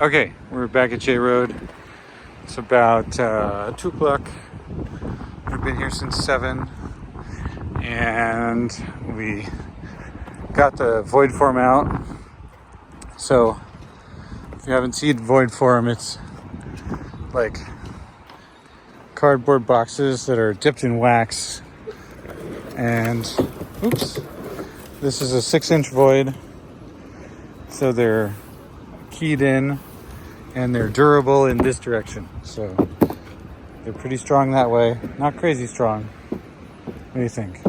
Okay, we're back at J Road. It's about 2 o'clock. We've been here since 7, and we got the void form out. So if you haven't seen void form, it's like cardboard boxes that are dipped in wax. And oops, this is a 6-inch void, so they're keyed in and they're durable in this direction, so they're pretty strong that way. Not crazy strong. What do you think?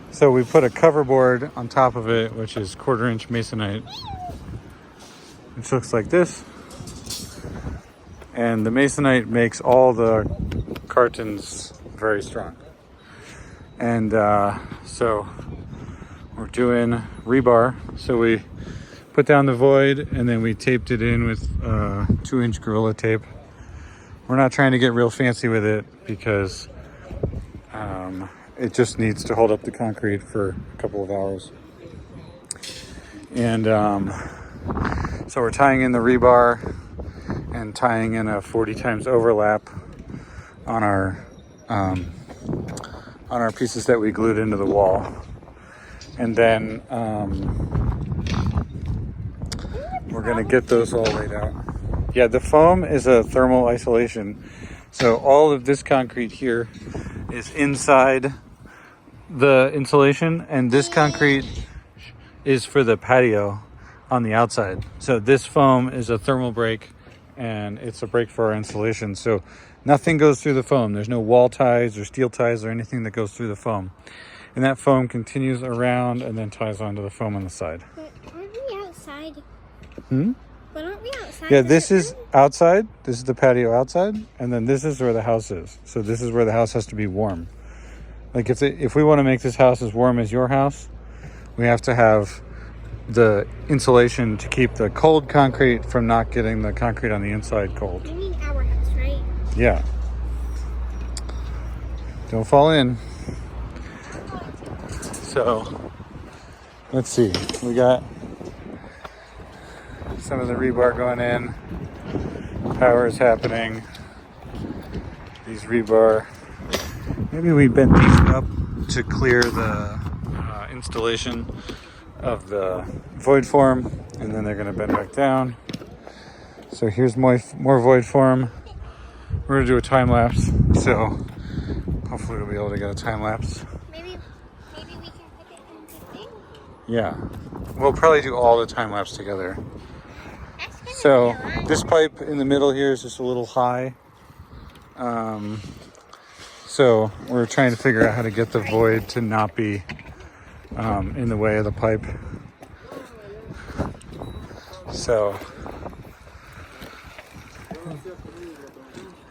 So we put a cover board on top of it, which is 1/4-inch masonite, which looks like this. And the masonite makes all the cartons very strong. And so we're doing rebar. So we put down the void and then we taped it in with 2-inch Gorilla tape. We're not trying to get real fancy with it because it just needs to hold up the concrete for a couple of hours. And so we're tying in the rebar and tying in a 40 times overlap on our pieces that we glued into the wall. And then we're gonna get those all laid out. Yeah, the foam is a thermal isolation. So all of this concrete here is inside the insulation, and this concrete is for the patio on the outside. So this foam is a thermal break, and it's a break for our insulation. So nothing goes through the foam. There's no wall ties or steel ties or anything that goes through the foam. And that foam continues around and then ties onto the foam on the side. But aren't we outside? But aren't we outside? Yeah, this is outside. This is the patio outside. And then this is where the house is. So this is where the house has to be warm. Like if we want to make this house as warm as your house, we have to have the insulation to keep the cold concrete from not getting the concrete on the inside cold. You mean our house, right? Yeah. Don't fall in. So, let's see. We got some of the rebar going in. Power is happening. These rebar. Maybe we bent these up to clear the installation of the void form, and then they're going to bend back down. So here's more void form. We're going to do a time lapse. So hopefully we'll be able to get a time lapse. Maybe we can put it in the thing. Yeah, we'll probably do all the time lapse together. So this pipe in the middle here is just a little high. So we're trying to figure out how to get the void to not be in the way of the pipe. So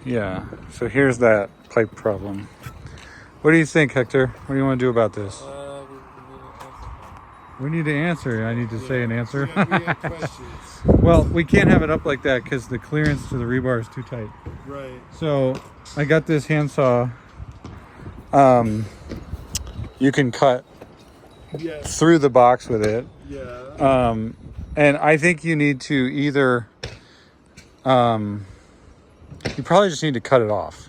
yeah, so here's that pipe problem. What do you think, Hector? What do you want to do about this? We need to answer. I need to say an answer. We have questions. Well, we can't have it up like that because the clearance to the rebar is too tight. Right. So I got this handsaw. You can cut through the box with it. Yeah. And I think you need to either, you probably just need to cut it off.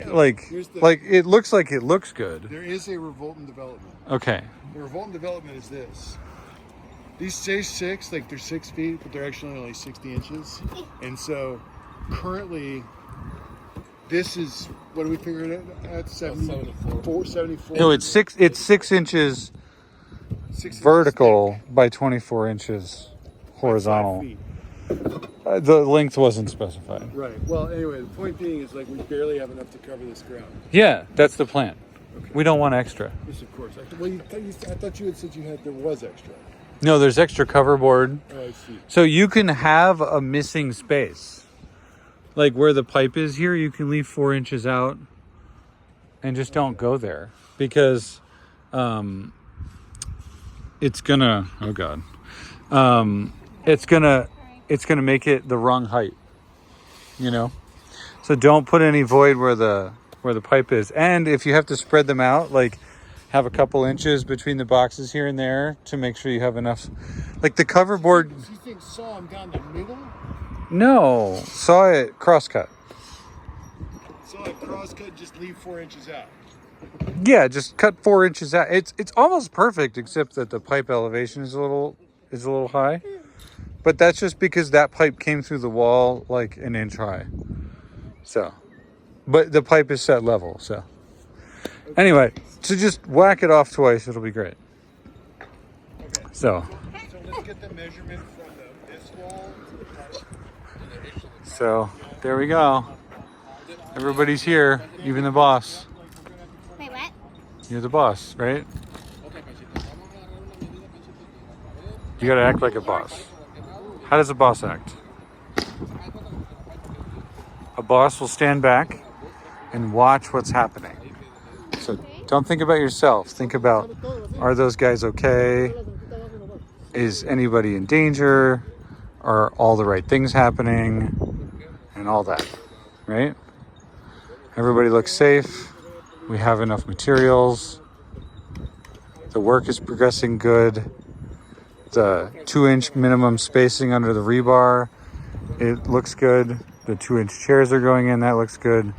Like it looks good. There is a revoltant development. Okay. The revoltant development is this. These say 6, like they're 6 feet, but they're actually only 60 inches. And so currently, this is, what do we figure it at? 74. No, it's 6 inches 6 vertical inches by 24 inches horizontal. 5 feet. The length wasn't specified. Right. Well, anyway, the point being is like we barely have enough to cover this ground. Yeah, that's the plan. Okay. We don't want extra. Yes, of course. I thought you had said there was extra. No, there's extra cover board. Oh, I see. So you can have a missing space. Like where the pipe is here, you can leave 4 inches out and just don't go there because it's gonna, oh God. It's gonna make it the wrong height, you know? So don't put any void where the pipe is. And if you have to spread them out, like have a couple inches between the boxes here and there to make sure you have enough. Like the cover board. Do you think saw them down the middle? No, saw it cross cut. So like cross cut, just leave 4 inches out. Yeah, just cut 4 inches out. It's almost perfect, except that the pipe elevation is a little high. But that's just because that pipe came through the wall like an inch high. So, but the pipe is set level. So, anyway, so just whack it off twice. It'll be great. Okay. So let's get the measurement from this wall to the pipe. So there we go. Everybody's here, even the boss. Wait, what? You're the boss, right? You gotta act like a boss. How does a boss act? A boss will stand back and watch what's happening. So don't think about yourself. Think about, are those guys okay? Is anybody in danger? Are all the right things happening? And all that, right? Everybody looks safe. We have enough materials. The work is progressing good. The 2-inch minimum spacing under the rebar, it looks good. The 2-inch chairs are going in, that looks good.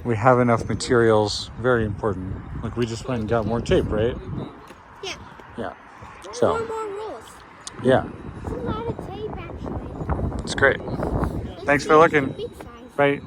We have enough materials, very important. Like we just went and got more tape, right? Yeah. Yeah. 4 So, more rolls. yeah, It's a lot of tape, actually. it's great. Thanks for looking. Big size. Bye.